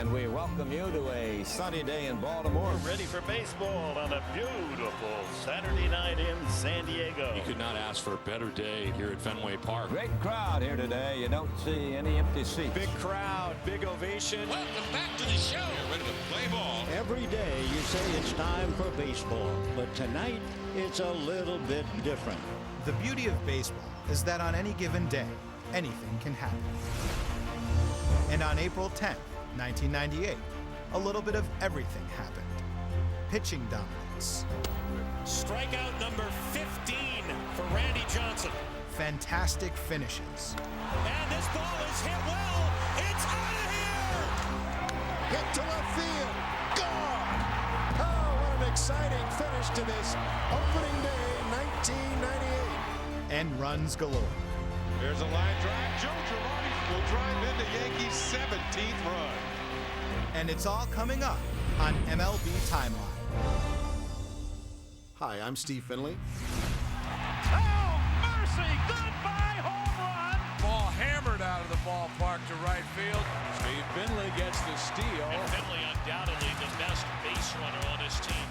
and we welcome you to a sunny day in Baltimore. We're ready for baseball on a beautiful Saturday night in San Diego. You could not ask for a better day here at Fenway Park. Great crowd here today. You don't see any empty seats. Big crowd, big ovation. Welcome back to the show. You're ready to play ball. Every day you say it's time for baseball, but tonight it's a little bit different. The beauty of baseball is that on any given day, anything can happen. And on April 10th, 1998, a little bit of everything happened. Pitching dominance. Strikeout number 15 for Randy Johnson. Fantastic finishes. And this ball is hit well. It's out of here. Hit to left field. Gone. Oh, what an exciting finish to this opening day, 1998. And runs galore. There's a line drive. Joe Girardi will drive into Yankees' 17th run. And it's all coming up on MLB Timeline. Hi, I'm Steve Finley. Oh, mercy. Goodbye home run. Ball hammered out of the ballpark to right field. Steve Finley gets the steal. And Finley undoubtedly the best base runner on his team.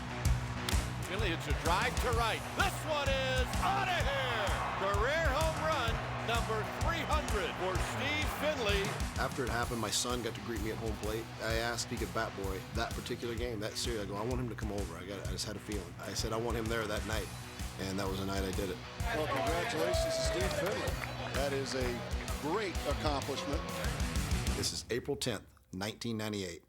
Finley hits a drive to right. This one is out of here. Career home run number 300 for Steve Finley. After it happened, my son got to greet me at home plate. I asked if he could bat boy that particular game, that series. I go, I want him to come over. I just had a feeling. I said, I want him there that night. And that was the night I did it. Well, congratulations to Steve Finley. That is a great accomplishment. This is April 10th, 1998.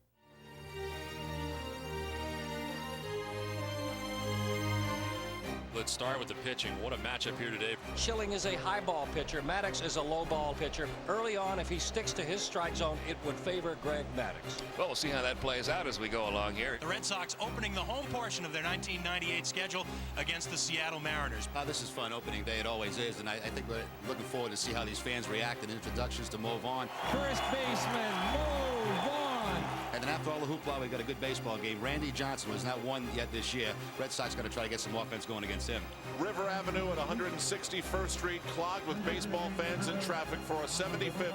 Let's start with the pitching. What a matchup here today. Schilling is a high ball pitcher. Maddox is a low ball pitcher. Early on, if he sticks to his strike zone, it would favor Greg Maddox. Well, we'll see how that plays out as we go along here. The Red Sox opening the home portion of their 1998 schedule against the Seattle Mariners. This is fun opening day. It always is. And I think we're looking forward to see how these fans react and introductions to Mo Vaughn. First baseman, Mo Vaughn. And then after all the hoopla, we got a good baseball game. Randy Johnson was not won yet this year. Red Sox got to try to get some offense going against him. River Avenue at 161st Street clogged with baseball fans and traffic for a 75th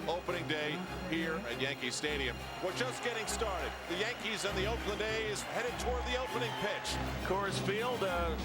opening day here at Yankee Stadium. We're just getting started. The Yankees and the Oakland A's headed toward the opening pitch. Coors Field,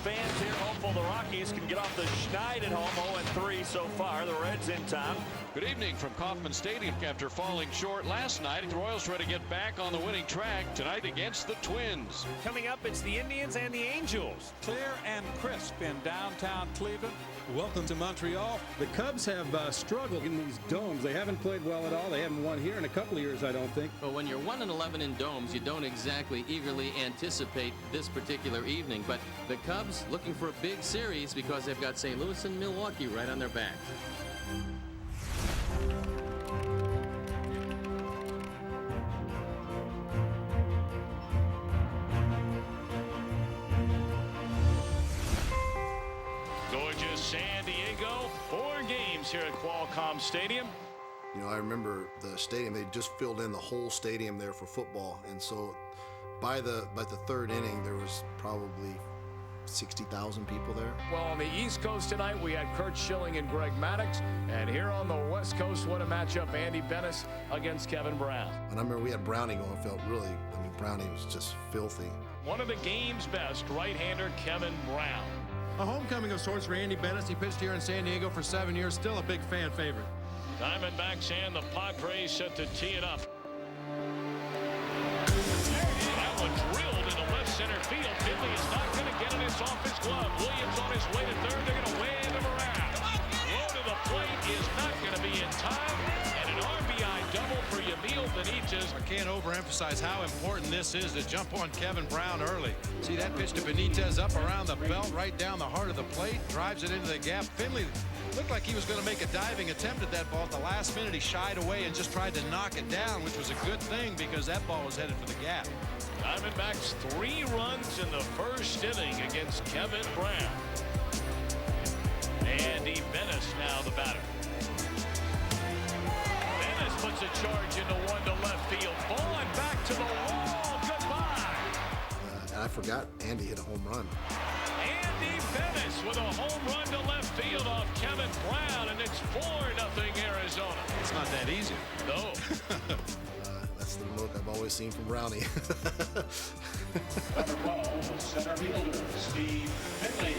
fans here hopeful the Rockies can get off the schneid at home. 0-3 so far. The Reds in town. Good evening from Kauffman Stadium. After falling short last night, the Royals try to get back on the winning track tonight against the Twins. Coming up, it's the Indians and the Angels. Clear and crisp in downtown Cleveland. Welcome to Montreal. The Cubs have struggled in these domes. They haven't played well at all. They haven't won here in a couple of years, I don't think. Well, when you're 1-11 in domes, you don't exactly eagerly anticipate this particular evening. But the Cubs looking for a big series because they've got St. Louis and Milwaukee right on their backs. Gorgeous San Diego. 4 games here at Qualcomm Stadium. You know, I remember the stadium, they just filled in the whole stadium there for football. And so by the third inning, there was probably 60,000 people there. Well, on the East Coast tonight, we had Curt Schilling and Greg Maddox. And here on the West Coast, what a matchup. Andy Benes against Kevin Brown. And I remember we had Brownie going, felt really, I mean, Brownie was just filthy. One of the game's best, right-hander Kevin Brown. A homecoming of sorts for Andy Benes. He pitched here in San Diego for 7 years. Still a big fan favorite. Diamondbacks and the Padres set to tee it up. That one drilled into left center field. Finley is not going to get it. It's off his glove. Williams on his way to third. They're going to wave him around. Low to the plate is not going to be in time. And an RBI double for Yamil Benitez. I can't overemphasize how important this is to jump on Kevin Brown early. See that pitch to Benitez up around the belt, right down the heart of the plate, drives it into the gap. Finley looked like he was going to make a diving attempt at that ball. At the last minute, he shied away and just tried to knock it down, which was a good thing because that ball was headed for the gap. Diamondbacks 3 runs in the first inning against Kevin Brown. Andy Benes now the batter. Benes puts a charge into one to left field. Ball and back to the wall. Goodbye. And I forgot Andy hit a home run. Andy Benes with a home run to left field off Kevin Brown, and it's 4-0 Arizona. It's not that easy. No. That's the look I've always always seen from Brownie. Center fielder Steve Finley.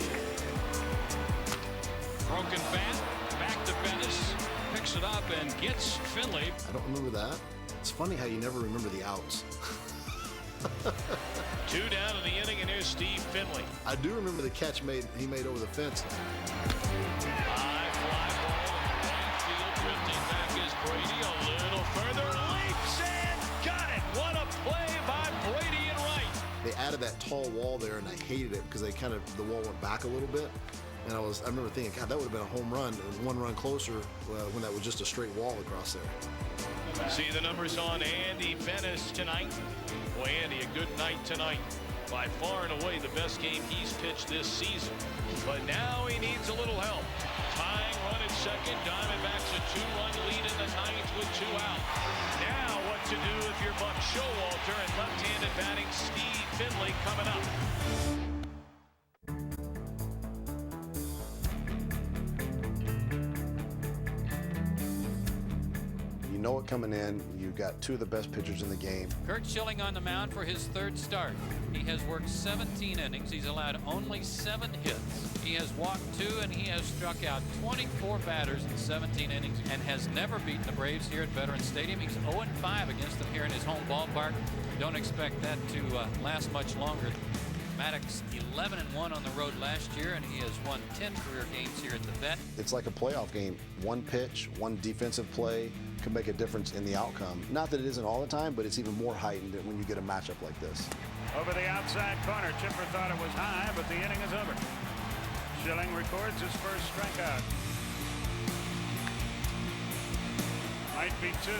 Broken bat, back to Bennis, picks it up and gets Finley. I don't remember that. It's funny how you never remember the outs. 2 down in the inning, and here's Steve Finley. I do remember the catch he made over the fence. High fly ball in right field, drifting back is Brady. A little further, leaps and got it. What a play by Brady and right. They added that tall wall there, and I hated it because the wall went back a little bit. And I remember thinking, God, that would have been a home run. It was 1 run closer when that was just a straight wall across there. See the numbers on Andy Bennis tonight. Boy, Andy, a good night tonight. By far and away the best game he's pitched this season. But now he needs a little help. Tying run at second. Diamondbacks a 2-run lead in the 9th with 2 out. Now what to do if you're Buck Showalter, and left-handed batting Steve Finley coming up. You know it coming in. You've got 2 of the best pitchers in the game. Curt Schilling on the mound for his 3rd start. He has worked 17 innings. He's allowed only 7 hits. He has walked 2 and he has struck out 24 batters in 17 innings and has never beaten the Braves here at Veterans Stadium. He's 0-5 against them here in his home ballpark. Don't expect that to last much longer. Maddox 11-1 on the road last year, and he has won 10 career games here at the Vet. It's like a playoff game. 1 pitch, 1 defensive play can make a difference in the outcome. Not that it isn't all the time, but it's even more heightened when you get a matchup like this. Over the outside corner, Chipper thought it was high, but the inning is over. Schilling records his first strikeout. Might be 2.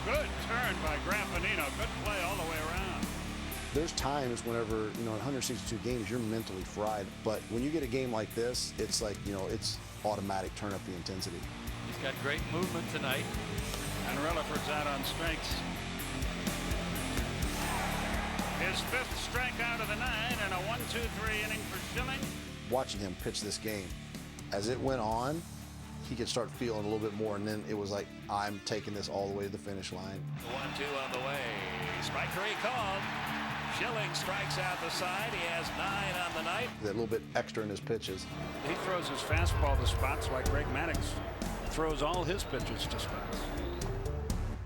Good turn by Grampanino. Good play all the way around. There's times whenever, in 162 games, you're mentally fried. But when you get a game like this, it's like, it's automatic. Turn up the intensity. He's got great movement tonight. And Rutherford's out on strikes. His 5th strikeout of the 9 and a 1-2-3 inning for Schilling. Watching him pitch this game, as it went on, he could start feeling a little bit more, and then it was like, I'm taking this all the way to the finish line. The 1-2 on the way. Strike 3 called. Schilling strikes out the side. He has 9 on the night. That little bit extra in his pitches. He throws his fastball to spots like Greg Maddux throws all his pitches to spots.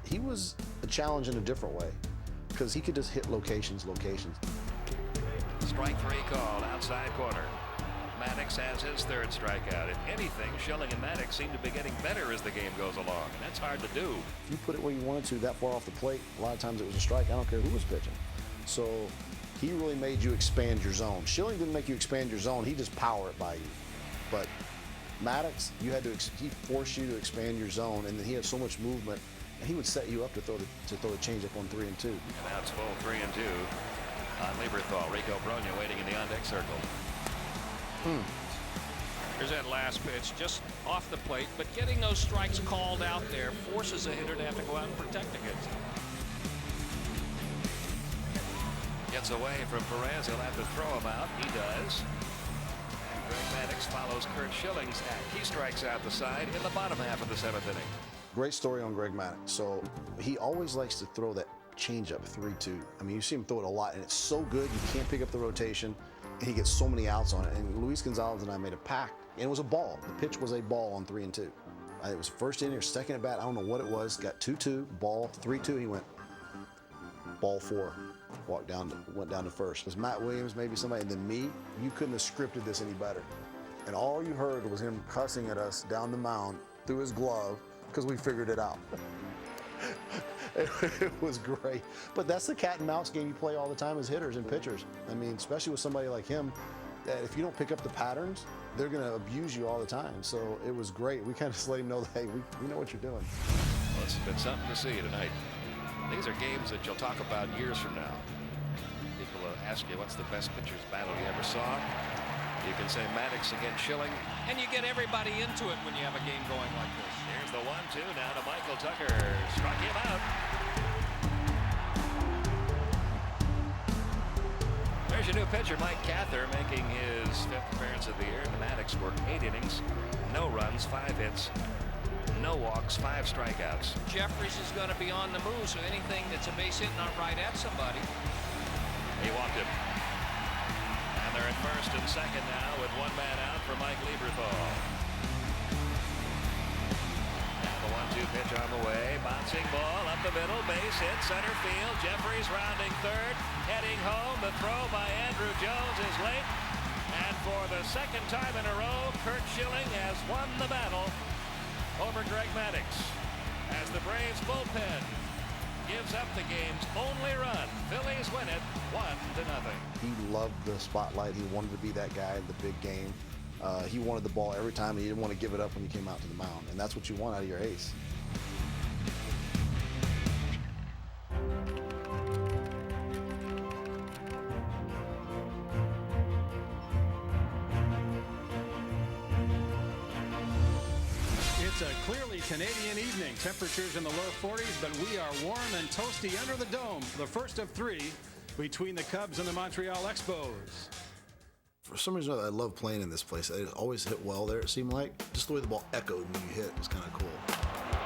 He was a challenge in a different way because he could just hit locations. Strike 3 called outside corner. Maddux has his 3rd strikeout. If anything, Schilling and Maddux seem to be getting better as the game goes along. That's hard to do. If you put it where you wanted to, that far off the plate, a lot of times it was a strike. I don't care who was pitching. So he really made you expand your zone. Schilling didn't make you expand your zone. He just powered it by you. But Maddux, he forced you to expand your zone, and then he had so much movement, and he would set you up to throw the changeup on 3 and 2. And now it's full 3 and 2 on Lieberthal. Rico Brogna waiting in the on-deck circle. Here's that last pitch, just off the plate, but getting those strikes called out there forces a hitter to have to go out and protect against it. Gets away from Perez. He'll have to throw him out. He does. And Greg Maddux follows Curt Schilling's act. He strikes out the side in the bottom half of the 7th inning. Great story on Greg Maddux. So he always likes to throw that changeup 3-2. I mean, you see him throw it a lot, and it's so good you can't pick up the rotation, and he gets so many outs on it. And Luis Gonzalez and I made a pact, and it was a ball. The pitch was a ball on 3 and 2. It was first inning or second at bat. I don't know what it was. Got 2-2, ball 3-2. He went ball 4. Went down to first. It was Matt Williams, maybe somebody, and then me. You couldn't have scripted this any better. And all you heard was him cussing at us down the mound through his glove because we figured it out. It was great. But that's the cat and mouse game you play all the time as hitters and pitchers. I mean, especially with somebody like him, that if you don't pick up the patterns, they're going to abuse you all the time. So it was great. We kind of just let him know that, hey, we know what you're doing. Well, it's been something to see tonight. These are games that you'll talk about years from now. People will ask you, what's the best pitcher's battle you ever saw? You can say Maddux against Schilling. And you get everybody into it when you have a game going like this. Here's the 1-2 now to Michael Tucker. Struck him out. There's your new pitcher, Mike Cather, making his 5th appearance of the year. The Maddux worked 8 innings, no runs, 5 hits, no walks, 5 strikeouts. Jeffries is going to be on the move, so anything that's a base hit not right at somebody. He walked him. And they're at first and second now with 1 man out for Mike Lieberthal. The 1-2 pitch on the way. Bouncing ball up the middle. Base hit. Center field. Jeffries rounding third. Heading home. The throw by Andrew Jones is late. And for the second time in a row, Curt Schilling has won the battle over Greg Maddux. As the Braves bullpen gives up the game's only run. Phillies win it 1-0. He loved the spotlight. He wanted to be that guy in the big game. He wanted the ball every time, and he didn't want to give it up when he came out to the mound. And that's what you want out of your ace. It's a clearly Canadian evening. Temperatures in the low 40s, but we are warm and toasty under the dome. The first of 3 between the Cubs and the Montreal Expos. For some reason, I love playing in this place. It always hit well there, it seemed like. Just the way the ball echoed when you hit was kind of cool.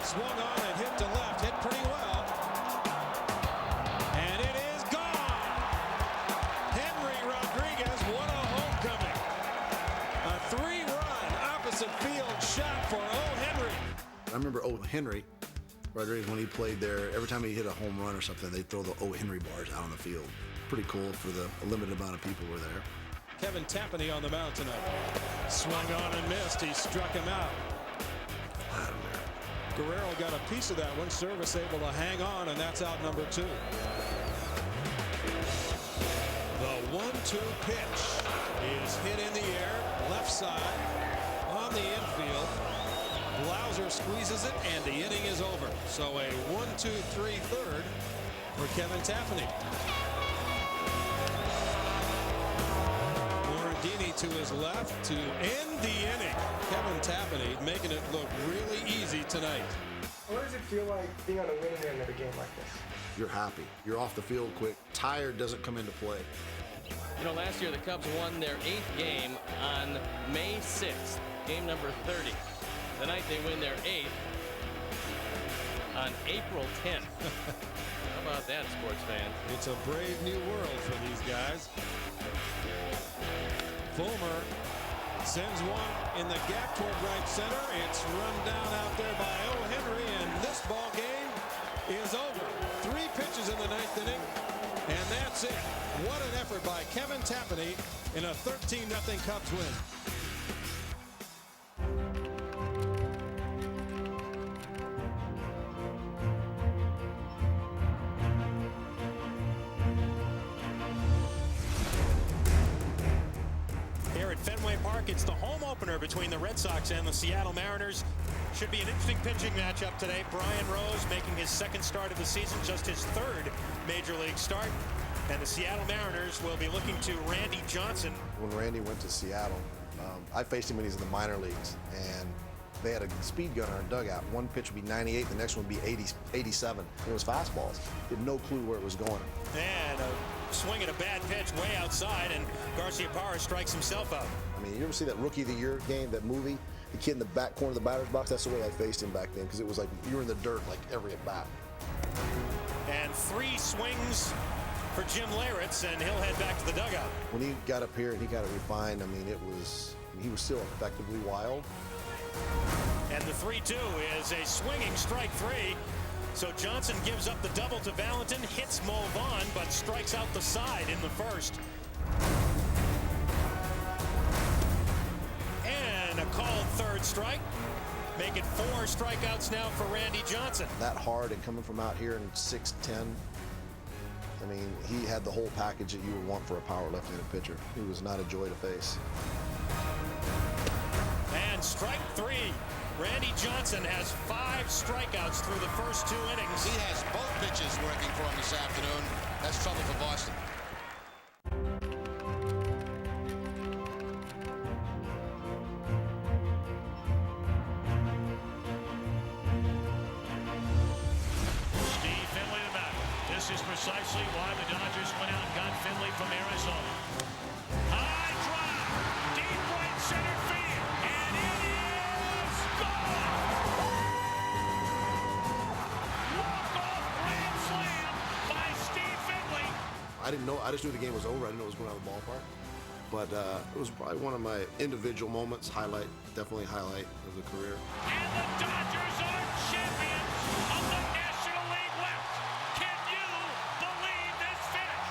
Swung on and hit to left. Hit pretty well. And it is gone. Henry Rodriguez, what a homecoming. A 3-run opposite field shot for O. Henry. I remember O. Henry Rodriguez, when he played there, every time he hit a home run or something, they'd throw the O. Henry bars out on the field. Pretty cool for the limited amount of people were there. Kevin Tapani on the mound tonight. Swung on and missed. He struck him out. Guerrero got a piece of that one. Service able to hang on, and that's out number 2. The 1-2 pitch is hit in the air, left side, on the infield. Blauser squeezes it, and the inning is over. So a 1-2-3 third for Kevin Tapani. To his left to end the inning. Kevin Tapani making it look really easy tonight. What does it feel like being on a winning end of a game like this? You're happy. You're off the field quick. Tired doesn't come into play. You know, last year the Cubs won their 8th game on May 6th, game number 30. Tonight they win their 8th on April 10th. How about that, sports fan? It's a brave new world for these guys. Fulmer sends one in the gap toward right center. It's run down out there by O. Henry, and this ball game is over. 3 pitches in the 9th inning, and that's it. What an effort by Kevin Tapani in a 13-0 Cubs win. Fenway Park, it's the home opener between the Red Sox and the Seattle Mariners. Should be an interesting pitching matchup today. Brian Rose making his 2nd start of the season, just his 3rd major league start. And the Seattle Mariners will be looking to Randy Johnson. When Randy went to Seattle, I faced him when he was in the minor leagues, and they had a speed gun in our dugout. One pitch would be 98, the next one would be 87. It was fastballs. He had no clue where it was going. And a swing at a bad pitch way outside, and Garciaparra strikes himself out. I mean, you ever see that Rookie of the Year game, that movie? The kid in the back corner of the batter's box? That's the way I faced him back then, because it was like you were in the dirt like every at bat. And 3 swings for Jim Leyritz, and he'll head back to the dugout. When he got up here and he got it refined, I mean, he was still effectively wild. And the 3-2 is a swinging strike 3. So Johnson gives up the double to Valentin, hits Mo Vaughn, but strikes out the side in the 1st. And a called 3rd strike. Make it 4 strikeouts now for Randy Johnson. That hard and coming from out here in 6'10", I mean, he had the whole package that you would want for a power left-handed pitcher. He was not a joy to face. And strike 3. Randy Johnson has 5 strikeouts through the first 2 innings. He has both pitches working for him this afternoon. That's trouble for Boston. Steve Finley the batter. This is precisely why the Dodgers went out and got Finley from Arizona. High drive, deep right center field, and it is gone! I didn't know. I just knew the game was over. I didn't know it was going out of the ballpark. But it was probably one of my individual moments. Definitely highlight of the career. And the Dodgers are champions of the National League West. Can you believe this finish?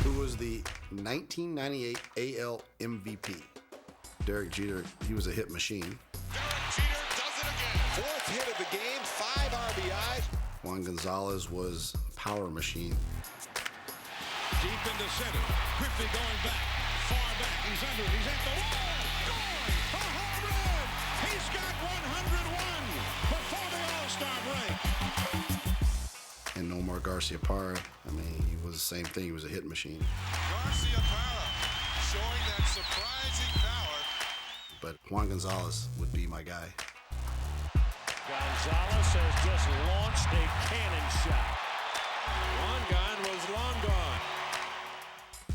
Who was the 1998 AL MVP? Derek Jeter. He was a hit machine. Derek Jeter does it again. 4th hit of the game, 5 RBIs. Juan Gonzalez was a power machine. Deep into center. Griffey going back. Far back. He's under it. He's at the wall. Going. A home run. He's got 101 before the All-Star break. And Nomar Garciaparra. I mean, he was the same thing. He was a hit machine. Garciaparra showing that surprising power. But Juan Gonzalez would be my guy. Gonzalez has just launched a cannon shot. Long gone was long gone.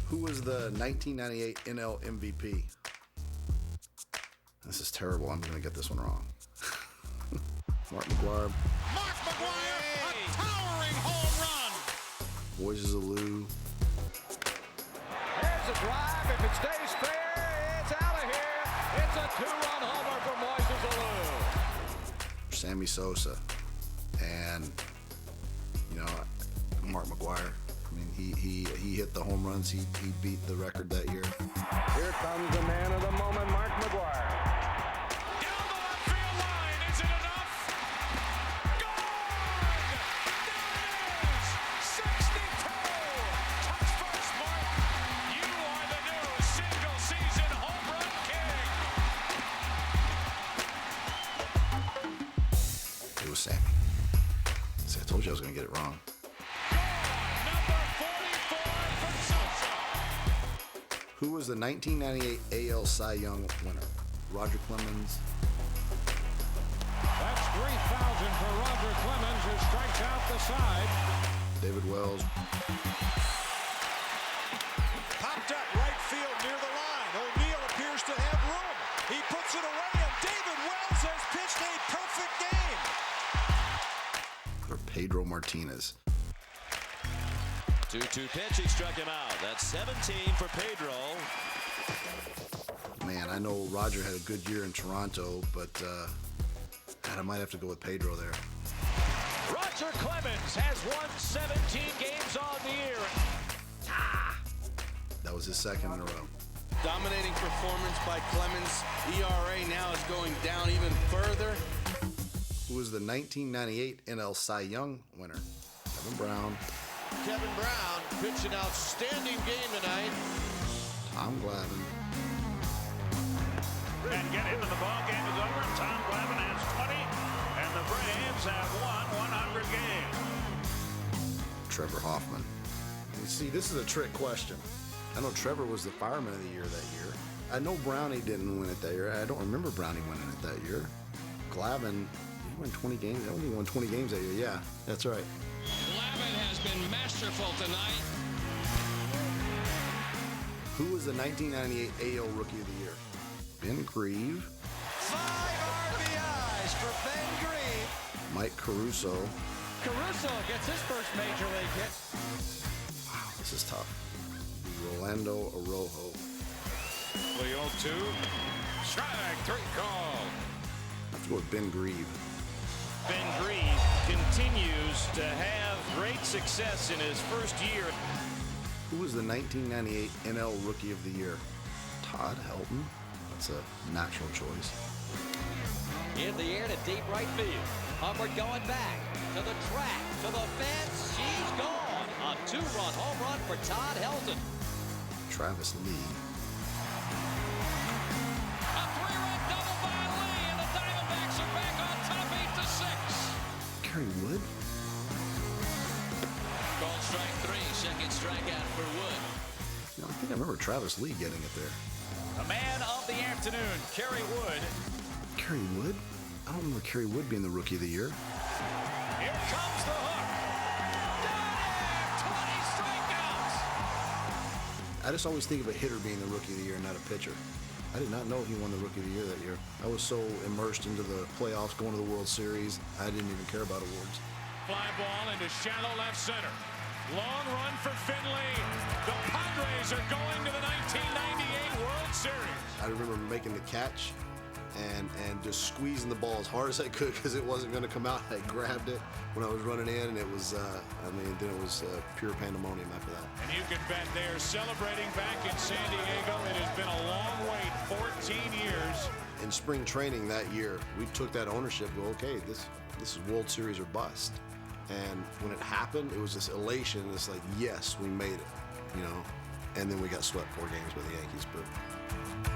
Who was the 1998 NL MVP? This is terrible. I'm going to get this one wrong. Mark McGwire. Mark McGwire, a towering home run. Moises Alou. There's a drive. If it stays fair, it's out of here. It's a 2-run homer for Moises Alou. Sammy Sosa. And, you know, Mark McGwire. I mean, he hit the home runs. He beat the record that year. Here comes the man of the moment, Mark McGwire. Down the left field line. Is it enough? Gone! There it is! 62! Touch first, Mark. You are the new single-season home run king. It was Sammy. See, I told you I was going to get it wrong. Who was the 1998 AL Cy Young winner? Roger Clemens. That's 3,000 for Roger Clemens, who strikes out the side. David Wells. Popped up right field near the line. O'Neill appears to have room. He puts it away, and David Wells has pitched a perfect game. Or Pedro Martinez. 2-2 pitch, he struck him out. That's 17 for Pedro. Man, I know Roger had a good year in Toronto, but I might have to go with Pedro there. Roger Clemens has won 17 games on the year. That was his second in a row. Dominating performance by Clemens. ERA now is going down even further. Who was the 1998 NL Cy Young winner? Kevin Brown. Kevin Brown pitched an outstanding game tonight. Tom Glavine. And get into the ball game is over. Tom Glavine has 20, and the Braves have won 100 games. Trevor Hoffman. You see, this is a trick question. I know Trevor was the fireman of the year that year. I know Brownie didn't win it that year. I don't remember Brownie winning it that year. Glavine, he won 20 games. He only won 20 games that year. Yeah, that's right. Glavine has been masterful tonight. Who was the 1998 AL Rookie of the Year? Ben Grieve. 5 RBIs for Ben Grieve. Mike Caruso. Caruso gets his first major league hit. Wow, this is tough. Rolando Araujo. The 0-2. Strike 3 call. I have to go with Ben Grieve. Ben Grieve continues to have great success in his first year. Who was the 1998 NL Rookie of the Year? Todd Helton. That's a natural choice. In the air to deep right field. Hubbard going back to the track, to the fence. She's gone. A 2-run home run for Todd Helton. Travis Lee. A 3-run double by Lee, and the Diamondbacks are back on top 8-6. Kerry Wood. Called strike 3, second strikeout for Wood. You know, I think I remember Travis Lee getting it there. The man of the afternoon, Kerry Wood. Kerry Wood? I don't remember Kerry Wood being the Rookie of the Year. Here comes the hook. Got it! 20 strikeouts. I just always think of a hitter being the Rookie of the Year, not a pitcher. I did not know he won the Rookie of the Year that year. I was so immersed into the playoffs, going to the World Series, I didn't even care about awards. Fly ball into shallow left center. Long run for Finley. The Padres are going to the 1998 World Series. I remember making the catch and just squeezing the ball as hard as I could because it wasn't going to come out. I grabbed it when I was running in, and it was, then it was pure pandemonium after that. And you can bet they're celebrating back in San Diego. It has been a long wait, 14 years. In spring training that year, we took that ownership, go, okay, this is World Series or bust. And when it happened, it was this elation. It's like, yes, we made it, And then we got swept 4 games by the Yankees. But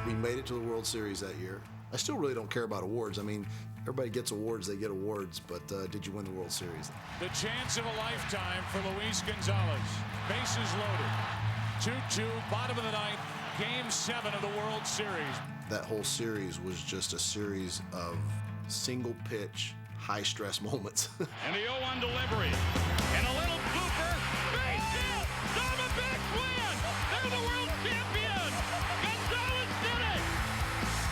we made it to the World Series that year. I still really don't care about awards. I mean, everybody gets awards, they get awards, but did you win the World Series? The chance of a lifetime for Luis Gonzalez. Bases loaded. 2-2, bottom of the ninth, Game 7 of the World Series. That whole series was just a series of single pitch, high stress moments. And the 0-1 delivery. And a little blooper. Base hit! Diamondbacks win! They're the world champions! Gonzalez did it!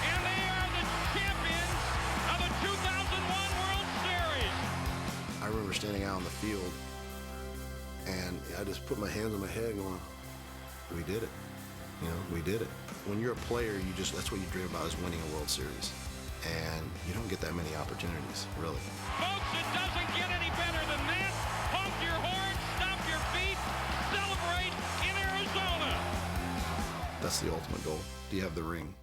And they are the champions of the 2001 World Series! I remember standing out on the field, and I just put my hands on my head going, we did it. We did it. When you're a player, that's what you dream about, is winning a World Series. And you don't get that many opportunities, really. Folks, it doesn't get any better than that. Honk your horn, stomp your feet, celebrate in Arizona. That's the ultimate goal. Do you have the ring?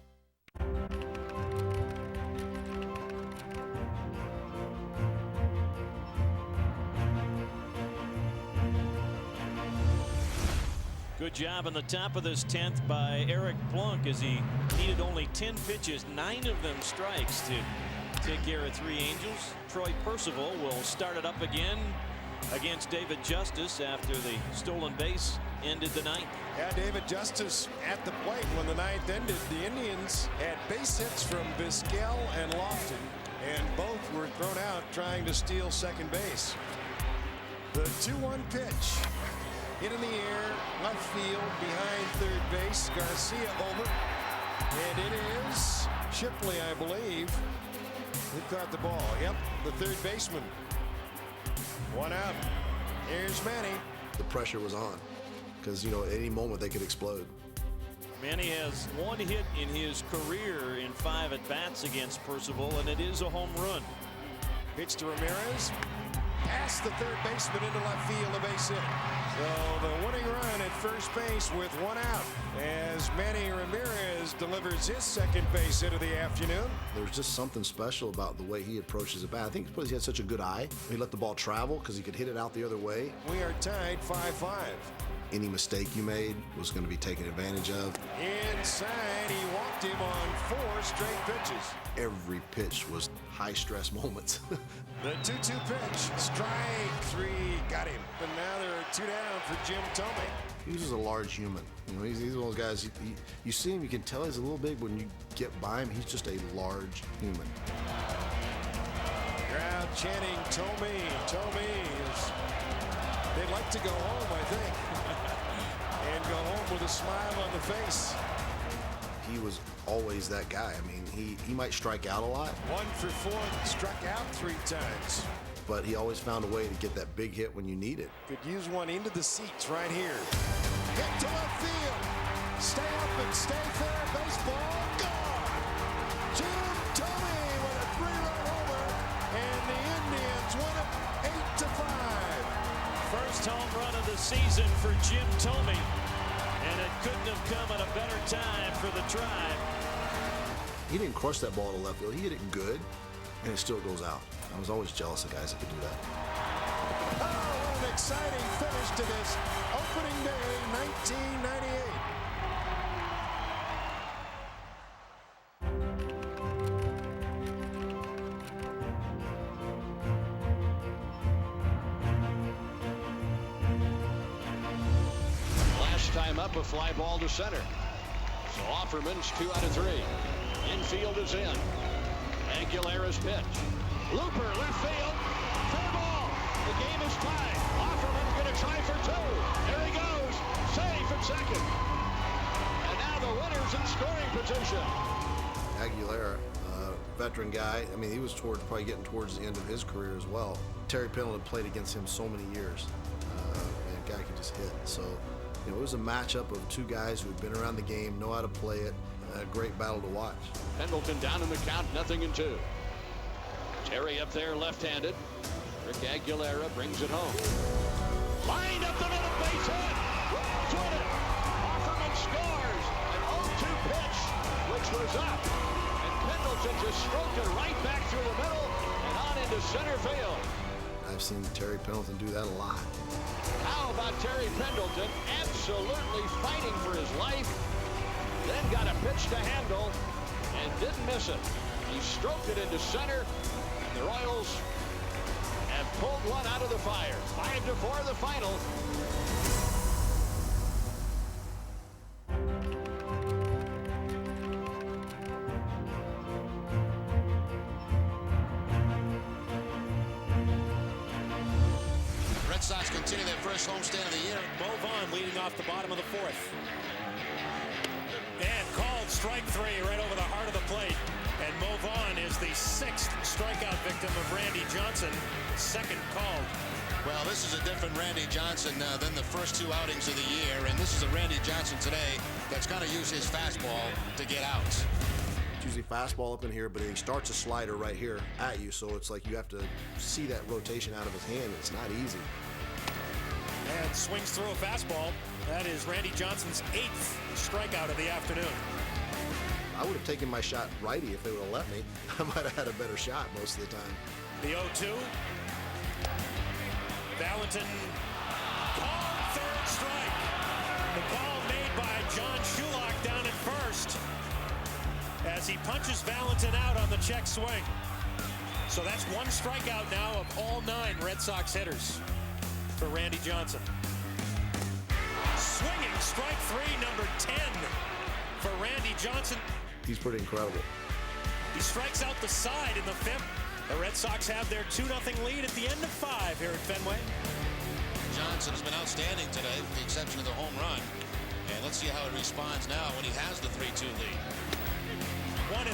Good job on the top of this 10th by Eric Plunk as he needed only 10 pitches, 9 of them strikes to take care of 3 Angels. Troy Percival will start it up again against David Justice after the stolen base ended the ninth. Yeah, David Justice at the plate when the ninth ended. The Indians had base hits from Vizquel and Lofton, and both were thrown out trying to steal second base. The 2-1 pitch. Hit in the air, left field, behind third base. Garcia over. And it is Shipley, I believe, who caught the ball. Yep, the third baseman. 1 out. Here's Manny. The pressure was on because, at any moment they could explode. Manny has 1 hit in his career in 5 at-bats against Percival, and it is a home run. Pitch to Ramirez. Past the third baseman into left field, a base hit. So the winning run at first base with 1 out as Manny Ramirez delivers his second base hit of the afternoon. There's just something special about the way he approaches the bat. I think because he had such a good eye. He let the ball travel because he could hit it out the other way. We are tied 5-5. Any mistake you made was going to be taken advantage of. Inside, he walked him on 4 straight pitches. Every pitch was high-stress moments. The 2-2 pitch, strike 3, got him. But now there are 2 down for Jim Thome. He's just a large human. He's one of those guys, you see him, you can tell he's a little big, but when you get by him, he's just a large human. Crowd chanting Thome. They'd like to go home, I think. And go home with a smile on the face. He was always that guy. I mean, he might strike out a lot. 1 for 4, struck out 3 times. But he always found a way to get that big hit when you need it. Could use one into the seats right here. Hit to left field. Stay up and stay fair. Baseball gone. Jim Thome with a 3-run homer. And the Indians win it 8-5. First home run of the season for Jim Thome. And it couldn't have come at a better time for the Tribe. He didn't crush that ball to left field. He hit it good, and it still goes out. I was always jealous of guys that could do that. Oh, what an exciting finish to this opening day, 1998. Time up, a fly ball to center. So Offerman's 2 out of 3. Infield is in. Aguilera's pitch. Looper, left field. Fair ball. The game is tied. Offerman going to try for 2. There he goes. Safe at second. And now the runners in scoring position. Aguilera, veteran guy. I mean, he was probably getting towards the end of his career as well. Terry Pendleton played against him so many years, and a guy could just hit. So, it was a matchup of two guys who had been around the game, know how to play it. A great battle to watch. Pendleton down in the count, 0-2. Terry up there left-handed. Rick Aguilera brings it home. Lined up the middle, base hit. Rolls with it. Offerman scores. An 0-2 pitch, which was up. And Pendleton just stroked it right back through the middle and on into center field. I've seen Terry Pendleton do that a lot. How about Terry Pendleton absolutely fighting for his life? Then got a pitch to handle and didn't miss it. He stroked it into center, and the Royals have pulled one out of the fire. 5-4 the final. Red Sox continue their first homestand of the year. Mo Vaughn leading off the bottom of the fourth. And called strike three right over the heart of the plate. And Mo Vaughn is the 6th strikeout victim of Randy Johnson. Second called. Well, this is a different Randy Johnson than the first two outings of the year. And this is a Randy Johnson today that's going to use his fastball to get outs. It's usually fastball up in here, but he starts a slider right here at you. So it's like you have to see that rotation out of his hand. It's not easy. And swings through a fastball. That is Randy Johnson's 8th strikeout of the afternoon. I would have taken my shot righty if they would have let me. I might have had a better shot most of the time. The 0-2. Valentin called third strike. The call made by John Shulak down at first as he punches Valentin out on the check swing. So that's one strikeout now of all 9 Red Sox hitters for Randy Johnson. Swinging strike three, number 10 for Randy Johnson. He's pretty incredible. He strikes out the side in the 5th. The Red Sox have their 2-0 lead at the end of 5 here at Fenway. Johnson has been outstanding today, with the exception of the home run. And let's see how he responds now when he has the 3-2 lead. 1-3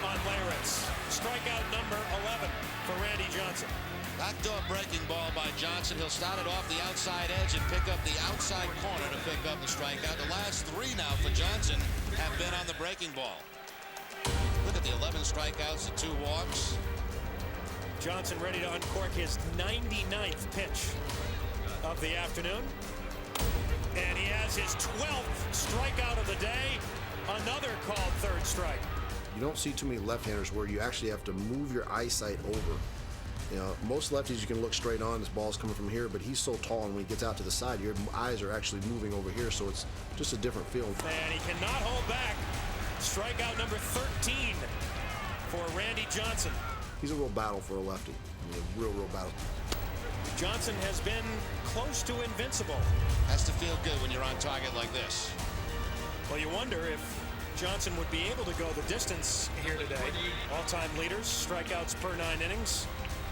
on Leyritz. Strikeout number 11 for Randy Johnson. Backdoor breaking ball by Johnson. He'll start it off the outside edge and pick up the outside corner to pick up the strikeout. The last 3 now for Johnson have been on the breaking ball. Look at the 11 strikeouts and 2 walks. Johnson ready to uncork his 99th pitch of the afternoon. And he has his 12th strikeout of the day. Another called third strike. You don't see too many left-handers where you actually have to move your eyesight over. You know, most lefties you can look straight on, this ball's coming from here, but he's so tall, and when he gets out to the side, your eyes are actually moving over here, so it's just a different feel. And he cannot hold back. Strikeout number 13 for Randy Johnson. He's a real battle for a lefty. I mean, a real battle. Johnson has been close to invincible. Has to feel good when you're on target like this. Well, you wonder if Johnson would be able to go the distance here today. All-time leaders, strikeouts per 9 innings.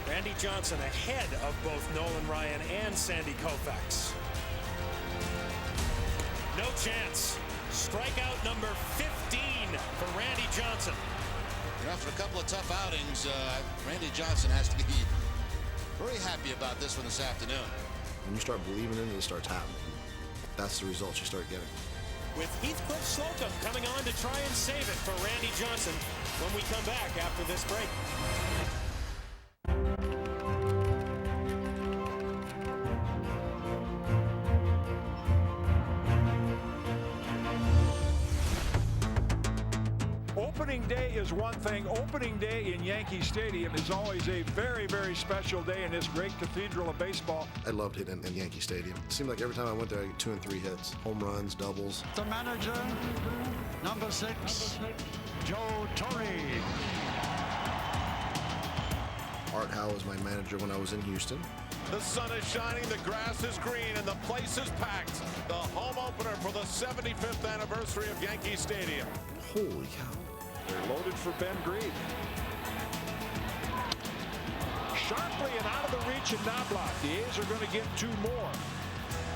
Randy Johnson ahead of both Nolan Ryan and Sandy Koufax. No chance. Strikeout number 15 for Randy Johnson. You know, after a couple of tough outings, Randy Johnson has to be very happy about this one this afternoon. When you start believing in it, it starts happening. That's the results you start getting. With Heathcliff Slocum coming on to try and save it for Randy Johnson when we come back after this break. Opening day is one thing. Opening day in Yankee Stadium is always a very, very special day in this great cathedral of baseball. I loved hitting in Yankee Stadium. It seemed like every time I went there, I get 2 and 3 hits. Home runs, doubles. The manager, number 6, Joe Torre. Art Howe was my manager when I was in Houston. The sun is shining, the grass is green, and the place is packed. The home opener for the 75th anniversary of Yankee Stadium. Holy cow. They're loaded for Ben Green. Sharply and out of the reach of Knobloch. The A's are going to get 2 more.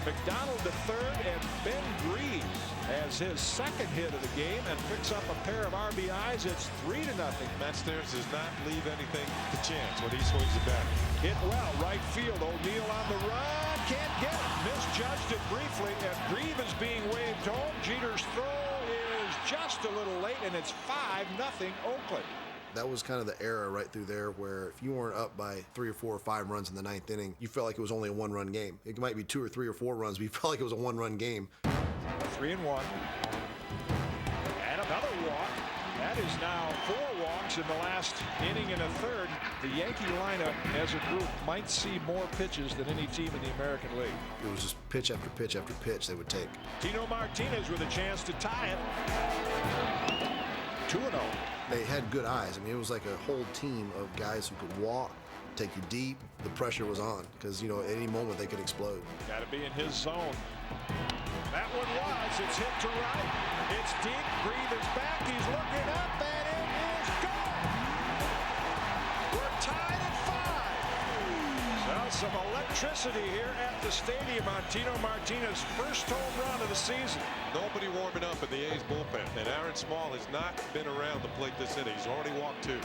McDonald to third, and Ben Greaves has his second hit of the game and picks up a pair of RBIs. It's 3-0. Matt Stearns does not leave anything to chance when he swings the bat. Hit well, right field. O'Neill on the run, can't get it. Misjudged it briefly, and Greaves is being waved home. Jeter's throw is just a little late, and it's 5-0 Oakland. That was kind of the era right through there where if you weren't up by 3 or 4 or 5 runs in the 9th inning, you felt like it was only a 1-run game. It might be 2 or 3 or 4 runs, but you felt like it was a 1-run game. 3-1. And another walk. That is now 4 walks in the last inning and a third. The Yankee lineup as a group might see more pitches than any team in the American League. It was just pitch after pitch after pitch they would take. Tino Martinez with a chance to tie it. 2-0. They had good eyes. I mean, it was like a whole team of guys who could walk, take you deep. The pressure was on because, you know, at any moment they could explode. Got to be in his zone. That one was. It's hit to right. It's deep. Greaves is back. He's looking up, and it is gone. We're tied at 5. So some electricity here at the stadium on Tino Martinez's first home run of the season. Nobody warming up in the A's bullpen, and Aaron Small has not been around the plate this inning. He's already walked 2. And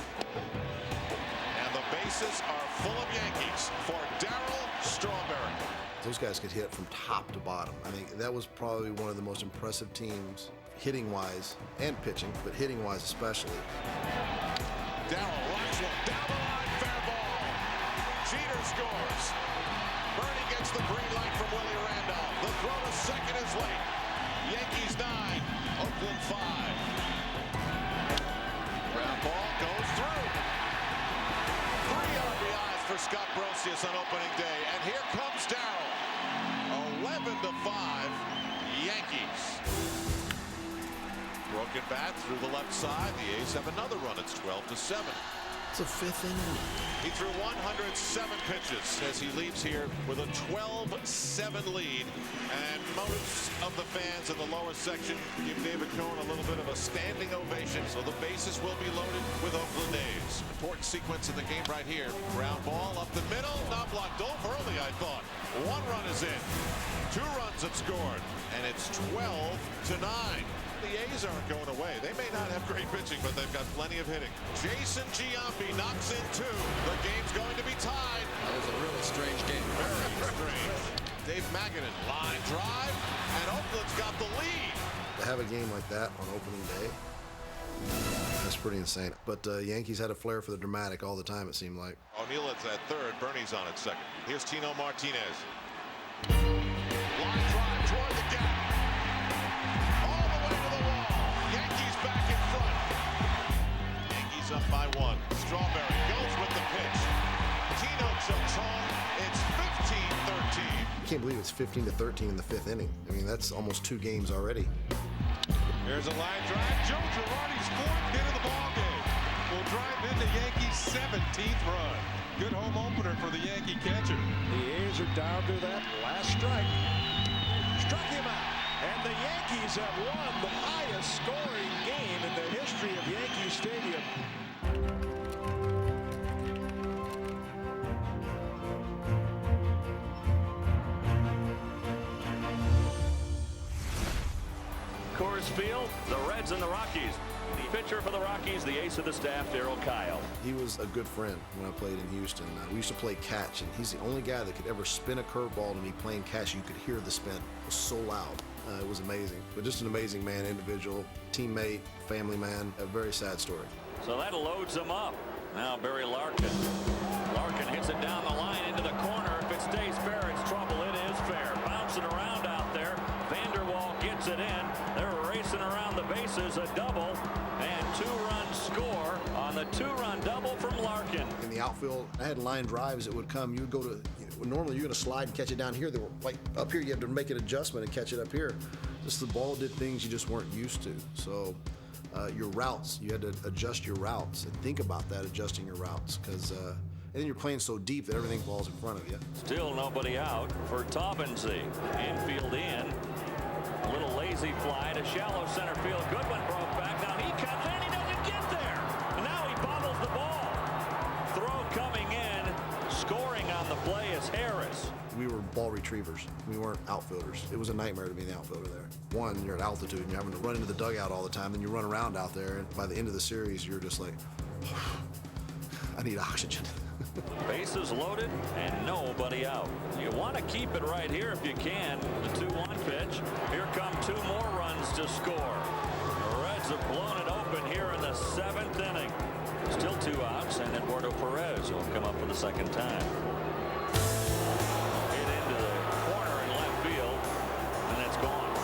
the bases are full of Yankees for Darryl Strawberry. Those guys could hit from top to bottom. I mean, that was probably one of the most impressive teams, hitting-wise and pitching, but hitting-wise especially. Darryl rocks one down the line, fair ball. Jeter scores. Bernie gets the green light from Willie Randolph. The throw to second is late. Yankees 9, Oakland 5. Ground ball goes through. 3 RBIs for Scott Brosius on opening day, and here comes Darryl. 11-5 Yankees. Broken bat through the left side. The A's have another run. It's 12-7. It's a 5th inning. He threw 107 pitches as he leaves here with a 12-7 lead. And most of the fans in the lower section give David Cone a little bit of a standing ovation. So the bases will be loaded with Oakland A's. Important sequence in the game right here. Ground ball up the middle. Not blocked off early, I thought. 1 run is in. 2 runs have scored. And it's 12-9. The A's aren't going away. They may not have great pitching, but they've got plenty of hitting. Jason Giambi knocks in 2. The game's going to be tied. That was a really strange game. Very strange. Dave Magadan, line drive, and Oakland's got the lead. To have a game like that on opening day, that's pretty insane. But Yankees had a flair for the dramatic all the time, it seemed like. O'Neill is at third. Bernie's on at second. Here's Tino Martinez. Line drive toward the gap. Back in front. Yankees up by 1. Strawberry goes with the pitch. Tino chucks home. It's 15-13. I can't believe it's 15-13 in the 5th inning. I mean, that's almost 2 games already. There's a line drive. Joe Girardi's 4th hit of the ball game will drive into Yankees' 17th run. Good home opener for the Yankee catcher. The A's are down to that last strike. Struck him out. And the Yankees have won the highest scoring game in the history of Yankee Stadium. Coors Field, the Reds and the Rockies. The pitcher for the Rockies, the ace of the staff, Darryl Kyle. He was a good friend when I played in Houston. We used to play catch, and he's the only guy that could ever spin a curveball to me playing catch. You could hear the spin. It was so loud. It was amazing. But just an amazing man, individual, teammate, family man. A very sad story. So that loads them up. Now Barry Larkin. Larkin hits it down the line into the corner. If it stays fair, it's trouble. It is fair. Bouncing around out there. Vanderwall gets it in. They're racing around the bases. A double and 2-run score on the 2-run double from Larkin. In the outfield, I had line drives that would come. You would go to, normally you're going to slide and catch it down here. They were like up here, you have to make an adjustment and catch it up here. Just the ball did things you just weren't used to. So your routes, you had to adjust your routes and think about that, adjusting your routes, because and then you're playing so deep that everything falls in front of you. Still nobody out for Taubensee. Infield in. A little lazy fly to shallow center field. Goodwin broke back. Now he comes in. He doesn't get there. And now he bobbles the ball. Throw coming in. Scoring on the play is Harris. We were ball retrievers. We weren't outfielders. It was a nightmare to be the outfielder there. One, you're at altitude and you're having to run into the dugout all the time, then you run around out there, and by the end of the series, you're just like, I need oxygen. Bases loaded and nobody out. You want to keep it right here if you can. The 2-1 pitch. Here come 2 more runs to score. The Reds have blown it open here in the 7th inning. Still 2 outs, and Eduardo Perez will come up for the second time. Hit into the corner in left field, and it's gone.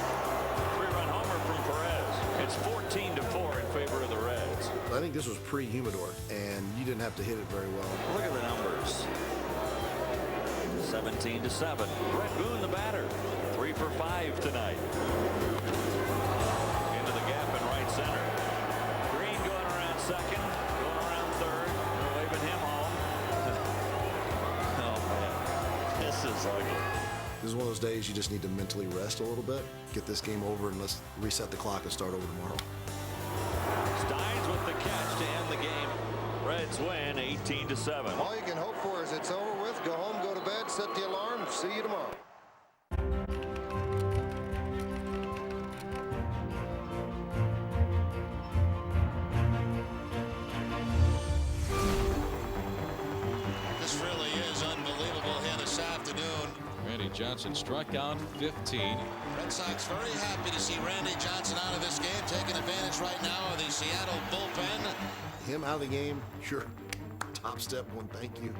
3-run homer from Perez. It's 14-4 in favor of the Reds. I think this was pre-Humidor, and you didn't have to hit it very well. Look at the numbers. 17-7. Brett Boone, the batter. 3 for 5 tonight. Into the gap in right center. Green going around second. Going around third. They're waving him home. Oh, man. This is ugly. This is one of those days you just need to mentally rest a little bit, get this game over, and let's reset the clock and start over tomorrow. Steins with the catch to end the game. Reds win 18-7. All you can hope for is it's over with. Go home, go to bed, set the alarm. See you tomorrow. This really is unbelievable here this afternoon. Randy Johnson struck out 15. Red Sox very happy to see Randy Johnson out of this game, taking advantage right now of the Seattle bullpen. Him out of the game, sure. Top step one, thank you.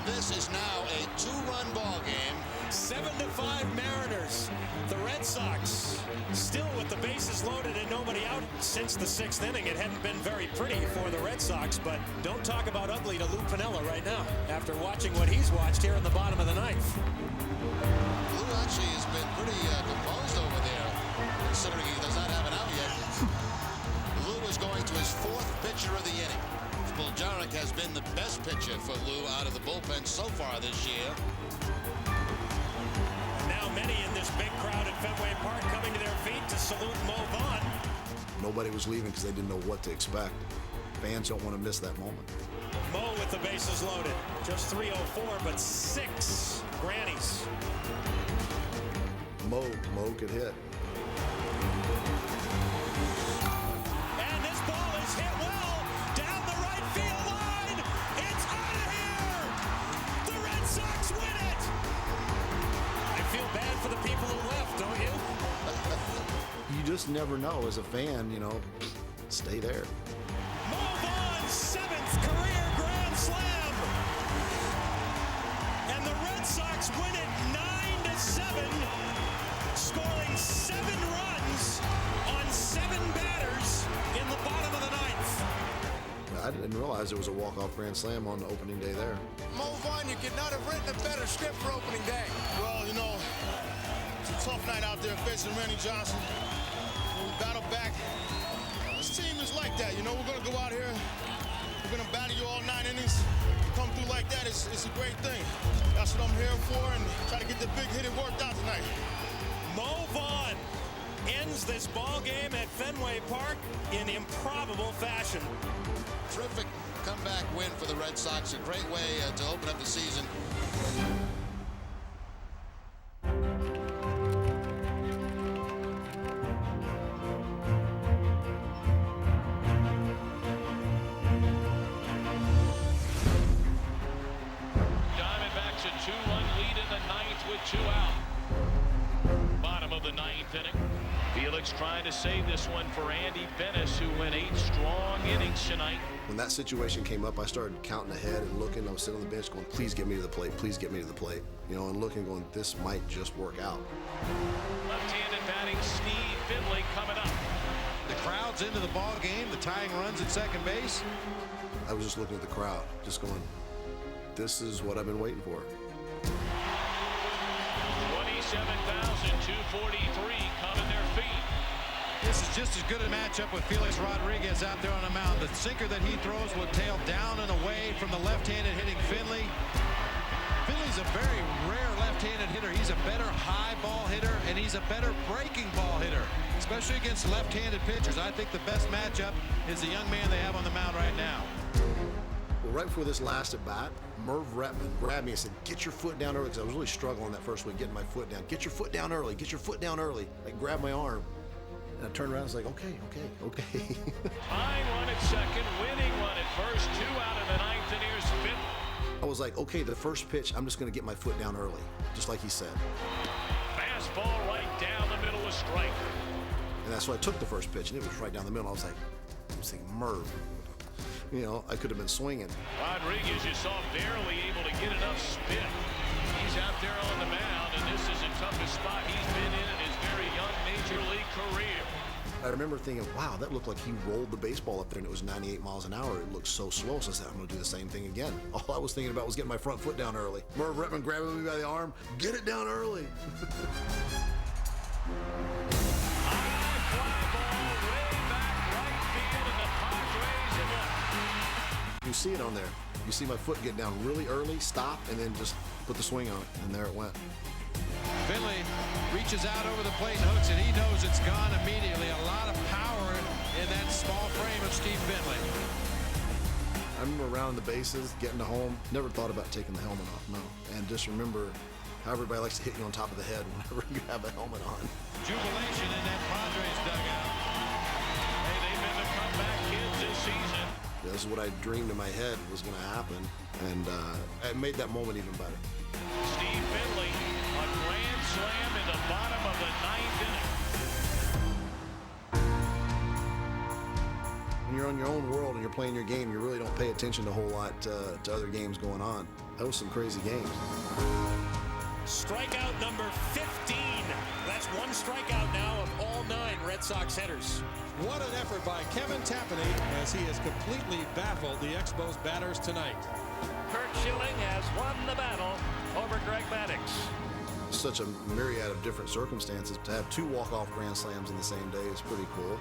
This is now a 2-run ball game. 7-5 Mariners. The Red Sox still with the bases loaded and nobody out since the 6th inning. It hadn't been very pretty for the Red Sox, but don't talk about ugly to Lou Piniella right now after watching what he's watched here in the bottom of the 9th. Lou actually has been pretty composed over there, considering he does not have an out yet. Lou is going to his 4th pitcher of the inning. Spoljarek has been the best pitcher for Lou out of the bullpen so far this year. Now many in this big crowd at Fenway Park coming to their feet to salute Mo Vaughn. Nobody was leaving because they didn't know what to expect. Fans don't want to miss that moment. Mo with the bases loaded. Just 304, but 6 grannies. Mo could hit. And this ball is hit well down the right field line. It's out of here. The Red Sox win it. I feel bad for the people who left, don't you? You just never know as a fan, you know, stay there. Mo Vaughn's 7th career grand slam. And the Red Sox win it 9-7, scoring 7 runs on 7 batters in the bottom of the 9th. I didn't realize there was a walk-off grand slam on the opening day there. Mo Vaughn, you could not have written a better script for opening day. Well, you know, it's a tough night out there facing Randy Johnson. We battle back. This team is like that, you know. We're going to go out here. We're going to battle you all 9 innings. Come through like that, it's a great thing. That's what I'm here for, and try to get the big hit it worked out tonight. Mo Vaughn ends this ball game at Fenway Park in improbable fashion. Terrific comeback win for the Red Sox. A great way to open up the season. Diamondbacks a 2-run lead in the 9th with 2 out. Bottom of the 9th inning. Felix trying to save this one for Andy Benes, who went 8 strong innings tonight. When that situation came up, I started counting ahead and looking. I was sitting on the bench going, please get me to the plate, please get me to the plate. You know, and looking, going, this might just work out. Left-handed batting, Steve Finley coming up. The crowd's into the ball game. The tying runs at second base. I was just looking at the crowd, just going, this is what I've been waiting for. 27,243 coming their feet. This is just as good a matchup with Felix Rodriguez out there on the mound. The sinker that he throws will tail down and away from the left-handed hitting Finley. Finley's a very rare left-handed hitter. He's a better high ball hitter, and he's a better breaking ball hitter, especially against left-handed pitchers. I think the best matchup is the young man they have on the mound right now. Well, right before this last at bat, Merv Retman grabbed me and said, "Get your foot down early," because I was really struggling that first week getting my foot down. "Get your foot down early. Get your foot down early." Like, grabbed my arm. And I turned around and was like, okay. Tying run at second, winning run at first, 2 out of the 9th, and here's fifth. I was like, okay, the first pitch, I'm just going to get my foot down early, just like he said. Fastball right down the middle, a strike. And that's why I took the first pitch, and it was right down the middle. I was thinking, Merv. You know, I could have been swinging. Rodriguez, you saw, barely able to get enough spin. He's out there on the mound, and this is the toughest spot he's been in his very young major league career. I remember thinking, wow, that looked like he rolled the baseball up there, and it was 98 miles an hour. It looked so slow, so I said, I'm going to do the same thing again. All I was thinking about was getting my front foot down early. Merv Retman grabbing me by the arm, "Get it down early." You see it on there. You see my foot get down really early, stop, and then just put the swing on it, and there it went. Finley reaches out over the plate and hooks it. He knows it's gone immediately. A lot of power in that small frame of Steve Finley. I remember rounding the bases, getting to home, never thought about taking the helmet off, no. And just remember how everybody likes to hit you on top of the head whenever you have a helmet on. Jubilation in that Padres dugout. Hey, they've been the comeback kids this season. This is what I dreamed in my head was going to happen, and it made that moment even better. Steve Finley, a grand slam in the bottom of the 9th inning. When you're on your own world and you're playing your game, you really don't pay attention a whole lot to other games going on. That was some crazy games. Strikeout number 15. That's one strikeout now of all 9 Red Sox hitters. What an effort by Kevin Tapani as he has completely baffled the Expos batters tonight. Curt Schilling has won the battle over Greg Maddux. Such a myriad of different circumstances. To have 2 walk-off grand slams in the same day is pretty cool.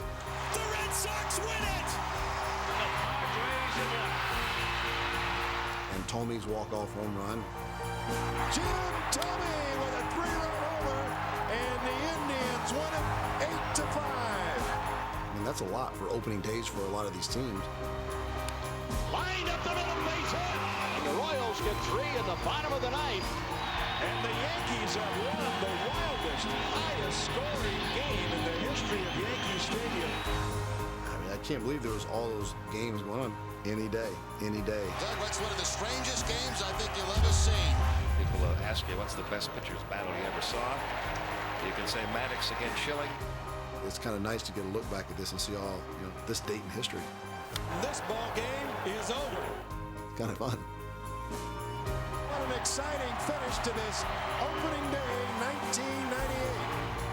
The Red Sox win it! The Padres have won. And Tomey's walk-off home run. Jim Thome with a 3-run homer, and the Indians win it 8-5. I mean, that's a lot for opening days for a lot of these teams. Lined up the middle, base hit. And the Royals get 3 in the bottom of the 9th. And the Yankees have won the wildest, highest scoring game in the history of Yankee Stadium. I mean, I can't believe there was all those games going on any day. Doug, what's one of the strangest games I think you'll ever see? People ask you, what's the best pitcher's battle you ever saw? You can say Maddux against Schilling. It's kind of nice to get a look back at this and see all, this date in history. This ball game is over. It's kind of fun. What an exciting finish to this opening day 1998.